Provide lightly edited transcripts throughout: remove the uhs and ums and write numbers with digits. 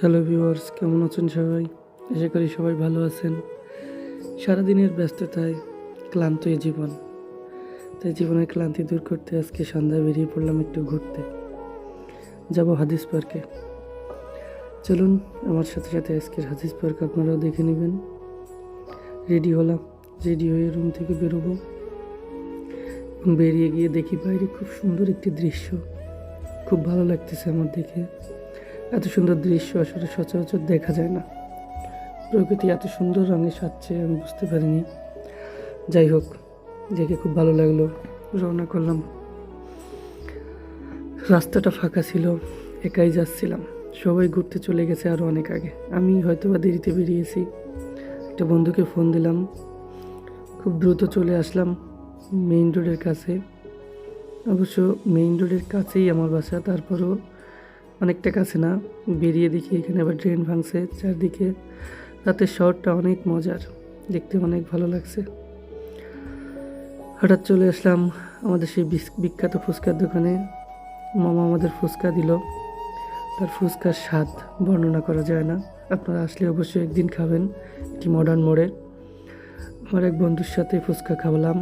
Hello viewers, কেমন আছেন সবাই? আশা করি সবাই ভালো আছেন। সারাদিনের ব্যস্ততায় ক্লান্ত এই জীবন, তাই জীবনের ক্লান্তি দূর করতে আজকে সন্ধ্যায় বেরিয়ে পড়লাম একটু ঘুরতে। যাব হাদিস পার্কে। চলুন আমার সাথে সাথে আজকের হাদিস পার্ক আপনারাও দেখে নেবেন। রেডি হলাম, রেডি হয়ে রুম থেকে বেরোবো এবং বেরিয়ে গিয়ে দেখি বাইরে খুব সুন্দর একটি দৃশ্য। খুব ভালো লাগতেছে আমার দেখে। এত সুন্দর দৃশ্য আসলে সচরাচর দেখা যায় না। প্রকৃতি এত সুন্দর রঙে সাজছে আমি বুঝতে পারিনি। যাই হোক, দেখে খুব ভালো লাগলো। রওনা করলাম। রাস্তাটা ফাঁকা ছিল, একাই যাচ্ছিলাম। সবাই ঘুরতে চলে গেছে আরও অনেক আগে, আমি হয়তো বা দেরিতে বেরিয়েছি। একটা বন্ধুকে ফোন দিলাম, খুব দ্রুত চলে আসলাম মেইন রোডের কাছে। অবশ্য মেইন রোডের কাছেই আমার বাসা, তারপরও অনেকটা কাছে না। বেরিয়ে দেখি এখানে আবার ড্রেন ভাঙছে চারদিকে। রাতের শহরটা অনেক মজার, দেখতে অনেক ভালো লাগছে। হঠাৎ চলে আসলাম আমাদের সেই বিখ্যাত ফুচকার দোকানে। মামা আমাদের ফুচকা দিল। তার ফুচকার স্বাদ বর্ণনা করা যায় না। আপনারা আসলে অবশ্যই একদিন খাবেন এটি মডার্ন মোড়ে। আমার এক বন্ধুর সাথে ফুচকা খাওয়ালাম।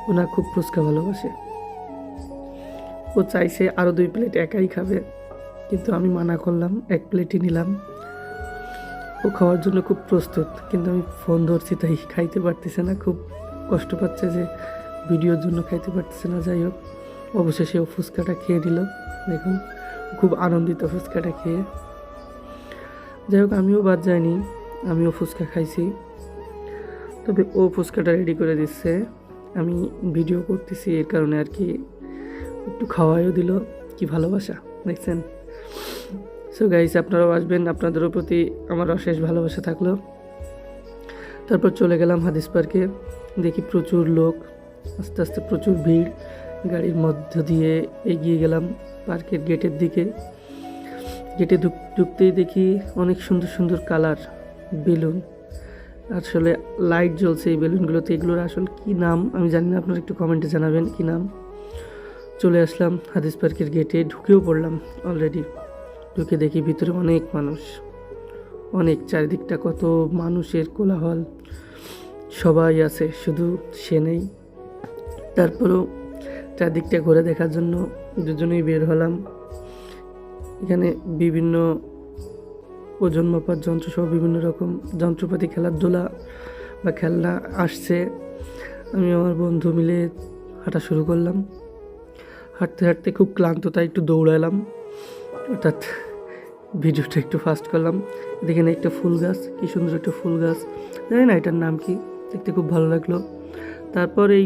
ওনা খুব ফুচকা ভালোবাসে। ও চাইছে আরও 2 প্লেট একাই খাবে, কিন্তু আমি মানা করলাম, 1 প্লেটই নিলাম। ও খাওয়ার জন্য খুব প্রস্তুত, কিন্তু আমি ফোন ধরছি তাই খাইতে পারতেছে না। খুব কষ্ট পাচ্ছে যে ভিডিওর জন্য খাইতে পারতেছে না। যাই হোক, অবশেষে ও ফুচকাটা খেয়ে নিল। দেখুন, খুব আনন্দিত ফুচকাটা খেয়ে। যাই হোক, আমিও বাদ যাইনি, আমিও ফুচকা খাইছি। তবে ও ফুচকাটা রেডি করে দিচ্ছে, আমি ভিডিও করতেছি এর কারণে আর কি। একটু খাওয়াইও দিল, কি ভালোবাসা দেখছেন। সো গাইস, আপনারাও আসবেন, আপনাদেরও প্রতি আমার অশেষ ভালোবাসা থাকলো। তারপর চলে গেলাম হাদিস পার্কে। দেখি প্রচুর লোক, আস্তে আস্তে প্রচুর ভিড়। গাড়ির মধ্য দিয়ে এগিয়ে গেলাম পার্কের গেটের দিকে। গেটে ঢুকতেই দেখি অনেক সুন্দর সুন্দর কালার বেলুন, আসলে লাইট জ্বলছে এই বেলুনগুলোতে। এগুলোর আসল কি নাম আমি জানি না, আপনারা একটু কমেন্টে জানাবেন কি নাম। চলে আসলাম হাদিস পার্কের গেটে, ঢুকেও পড়লাম অলরেডি। ঢুকে দেখি ভিতরে অনেক মানুষ, অনেক, চারিদিকটা কত মানুষের কোলাহল। সবাই আছে, শুধু সে নেই। তারপরেও চারদিকটা ঘুরে দেখার জন্য দুজনেই বের হলাম। এখানে বিভিন্ন ওজন মাপার যন্ত্র সহ বিভিন্ন রকম যন্ত্রপাতি, খেলাধুলা বা খেলনা আসছে। আমি আমার বন্ধু মিলে হাঁটা শুরু করলাম। হাঁটতে হাঁটতে খুব ক্লান্ত, তাই একটু দৌড়ালাম, অর্থাৎ ভিডিওটা একটু ফাস্ট করলাম। দেখেন একটা ফুল গাছ, কি সুন্দর একটা ফুল গাছ, জানি না এটার নাম কি, দেখতে খুব ভালো লাগলো। তারপর এই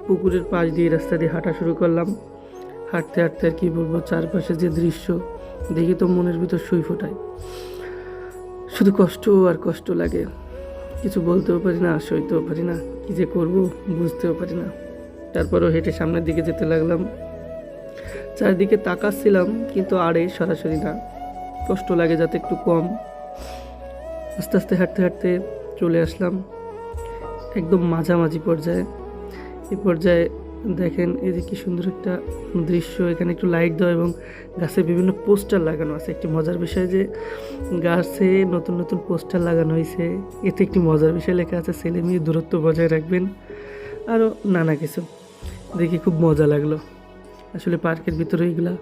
পুকুরের পাশ দিয়ে রাস্তা দিয়ে হাঁটা শুরু করলাম। হাঁটতে হাঁটতে আর কি বলবো, চারপাশে যে দৃশ্য দেখি তো মনের ভিতর সুই ফোটায়। শুধু কষ্ট আর কষ্ট লাগে, কিছু বলতেও পারি না, সইতেও পারি না, কী যে করব বুঝতেও পারি না। তারপরও হেঁটে সামনের দিকে যেতে লাগলাম। চারিদিকে তাকাচ্ছিলাম, কিন্তু আড়ে সরাসরি না, কষ্ট লাগে যাতে একটু কম। আস্তে আস্তে হাঁটতে হাঁটতে চলে আসলাম একদম মাঝামাঝি পর্যায়ে। এই পর্যায়ে দেখেন এই যে কি সুন্দর একটা দৃশ্য। এখানে একটু লাইট দেওয়া এবং গাছে বিভিন্ন পোস্টার লাগানো আছে। একটি মজার বিষয় যে গাছে নতুন নতুন পোস্টার লাগানো হয়েছে। এতে একটি মজার বিষয় লেখা আছে, ছেলে মেয়ে দূরত্ব বজায় রাখবেন, আরও নানা কিছু। দেখি খুব মজা লাগলো আসলে পার্কের ভিতরে এইগুলা।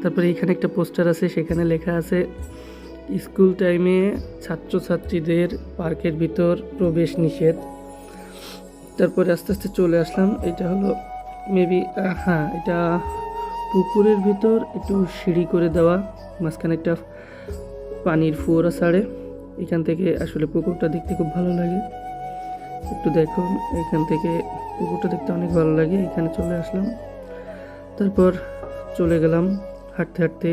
তারপরে এখানে একটা পোস্টার আছে, সেখানে লেখা আছে স্কুল টাইমে ছাত্রছাত্রীদের পার্কের ভিতর প্রবেশ নিষেধ। তারপরে আস্তে আস্তে চলে আসলাম। এটা হলো মেবি, হ্যাঁ, এটা পুকুরের ভিতর একটু সিঁড়ি করে দেওয়া, মাঝখানে একটা পানির ফোয়ারা ছাড়ে। এখান থেকে আসলে পুকুরটা দেখতে খুব ভালো লাগে। একটু দেখুন, এখান থেকে পুকুরটা দেখতে অনেক ভালো লাগে। এখানে চলে আসলাম। তারপর চলে গেলাম হাঁটতে হাঁটতে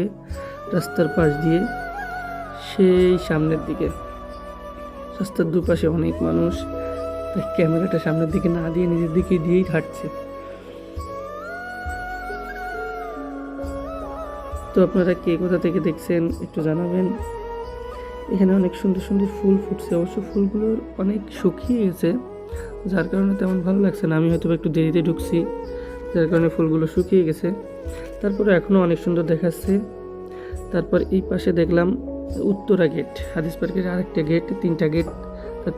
রাস্তার পাশ দিয়ে সেই সামনের দিকে। রাস্তার দুপাশে অনেক মানুষ, তাই ক্যামেরাটা সামনের দিকে না দিয়ে নিজের দিকে দিয়েই হাঁটছে। তো আপনারা কে কোথা থেকে দেখছেন একটু জানাবেন। এখানে অনেক সুন্দর সুন্দর ফুল ফুটছে, অবশ্য ফুলগুলোর অনেক শুকিয়ে গেছে, যার কারণে তেমন ভালো লাগছে না। আমি হয়তো একটু দেরিতে ঢুকছি, যার কারণে ফুলগুলো শুকিয়ে গেছে। তারপরে এখনও অনেক সুন্দর দেখাচ্ছে। তারপর এই পাশে দেখলাম উত্তরা গেট, হাদিস পার্কের আরেকটা গেট, 3টা গেট। তার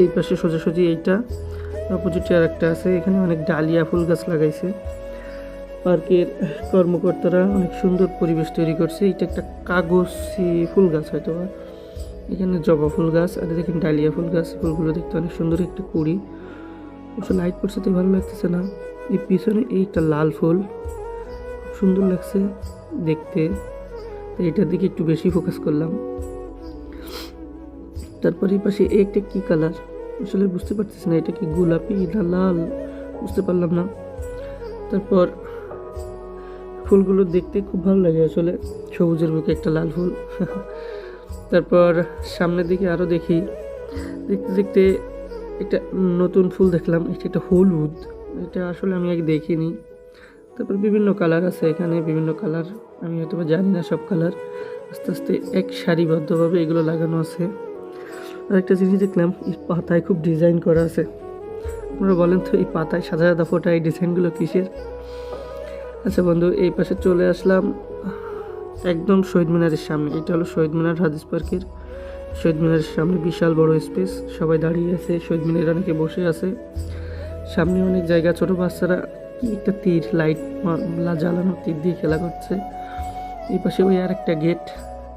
এই পাশে সোজাসুজি এইটা, অপোজিটে আরেকটা আছে। এখানে অনেক ডালিয়া ফুল গাছ লাগাইছে পার্কের কর্মকর্তারা, অনেক সুন্দর পরিবেশ তৈরি করছে। এটা একটা কাগজি ফুল গাছ হয়তো, এখানে জবা ফুল গাছ, আর দেখেন ডালিয়া ফুল গাছ। ফুলগুলো দেখতে অনেক সুন্দর, একটা কুড়ি অবশ্য লাইট পড়ছে তো ভালো লাগতেছে না। এই পিছনে এই একটা লাল ফুল, খুব সুন্দর লাগছে দেখতে, তো এটার দিকে একটু বেশি ফোকাস করলাম। তারপর এই পাশে একটা কি কালার আসলে বুঝতে পারতেছি না, এটা কি গোলাপি না লাল বুঝতে পারলাম না। তারপর ফুলগুলো দেখতে খুব ভালো লাগে আসলে, সবুজের বুকে একটা লাল ফুল। তারপর সামনের দিকে আরও দেখি, দেখতে দেখতে একটা নতুন ফুল দেখলাম, এটা একটা হলুদ, এটা আসলে আমি আগে দেখিনি। তারপর বিভিন্ন কালার আছে এখানে, বিভিন্ন কালার আমি হয়তো জানি না সব কালার। আস্তে আস্তে এক সারিবদ্ধভাবে এগুলো লাগানো আছে। আর একটা জিনিস দেখলাম, এই পাতায় খুব ডিজাইন করা আছে। আপনারা বলেন তো এই পাতায় সাদা সাদা ফোটা এই ডিজাইনগুলো কিসের? আচ্ছা বন্ধু, এই পাশে চলে আসলাম একদম শহীদ মিনারের সামনে। এটা হলো শহীদ মিনার হাদিস পার্কের। শহীদ মিনারের সামনে বিশাল বড় স্পেস, সবাই দাঁড়িয়ে আছে, শহীদ মিনারে অনেকে বসে আছে, সামনে অনেক জায়গা। ছোট বাচ্চারা কি একটা তীর লাইট জ্বালানো তীর দিয়ে খেলা করছে। এই পাশে ওই আর একটা গেট,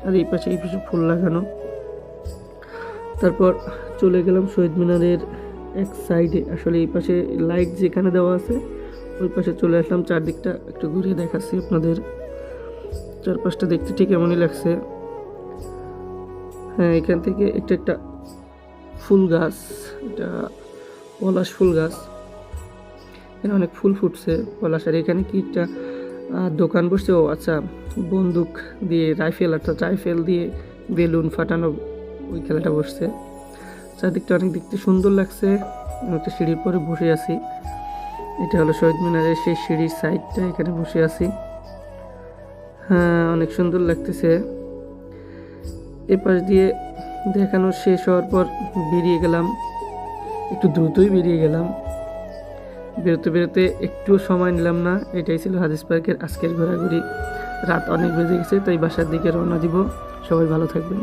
আর এই পাশে ফুল লাগানো। তারপর চলে গেলাম শহীদ মিনারের এক সাইডে, আসলে এই পাশে লাইট যেখানে দেওয়া আছে ওই পাশে চলে আসলাম। চারদিকটা একটু ঘুরিয়ে দেখাচ্ছি আপনাদের, চারপাশটা দেখতে ঠিক এমনই লাগছে। হ্যাঁ, এখান থেকে একটা একটা ফুল গাছ, এটা পলাশ ফুল গাছ, এখানে অনেক ফুল ফুটছে পলাশ। আর এখানে কি একটা দোকান বসছে, ও আচ্ছা, বন্দুক দিয়ে রাইফেল, অর্থাৎ রাইফেল দিয়ে বেলুন ফাটানো ওই খেলাটা বসছে। চারদিকটা অনেক দেখতে সুন্দর লাগছে। আমি একটা সিঁড়ির পরে বসে আছি, এটা হলো শহীদ মিনারের সেই সিঁড়ির সাইডটা, এখানে বসে আছি। হ্যাঁ, অনেক সুন্দর লাগতেছে। এপাশ দিয়ে দেখানো শেষ হওয়ার পর বেরিয়ে গেলাম, একটু দ্রুতই বেরিয়ে গেলাম। বেরোতে বেরোতে একটুও সময় নিলাম না। এটাই ছিল হাদিস পার্কের আজকের ঘোরাঘুরি। রাত অনেক বেজে গেছে, তাই বাসার দিকে রওনা দিব। সবাই ভালো থাকবেন।